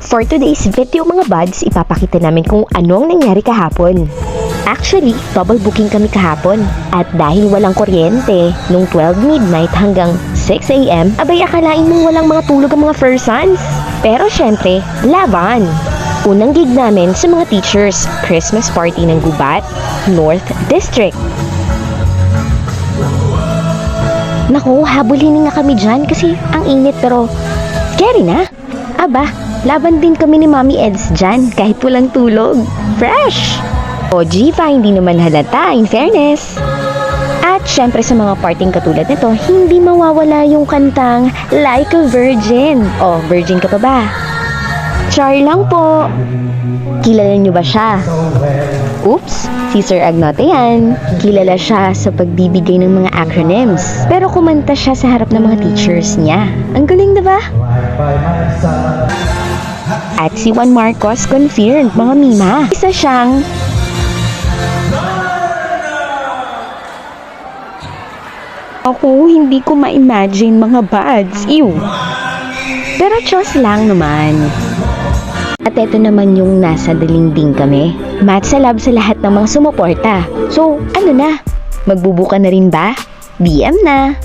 For today's video mga buds, ipapakita namin kung anong nangyari kahapon. Actually, double booking kami kahapon. At dahil walang kuryente, nung 12 midnight hanggang 6 AM, abay akalain mong walang mga tulog ang mga persons. Pero syempre, laban! Unang gig namin sa mga teachers, Christmas party ng Gubat, North District. Naku, habulin nga kami dyan kasi ang init pero scary na. Aba, laban din kami ni Mommy Eds dyan kahit walang tulog. Fresh! O Jiva, hindi naman halata in fairness. At syempre sa mga parting katulad nito, hindi mawawala yung kantang Like a Virgin. O, virgin ka pa ba? Char lang po. Kilala niyo ba siya? Oops, si Sir Agnote yan. Kilala siya sa pagbibigay ng mga acronyms. Pero kumanta siya sa harap ng mga teachers niya. Ang galing, diba? At si Juan Marcos confirmed, mga mima. Isa siyang ako, hindi ko ma-imagine mga buds. Ew. Pero Diyos lang naman. At eto naman yung nasa dalingding kami. Mat sa lab sa lahat ng mga sumuporta. So, ano na? Magbubuka na rin ba? DM na!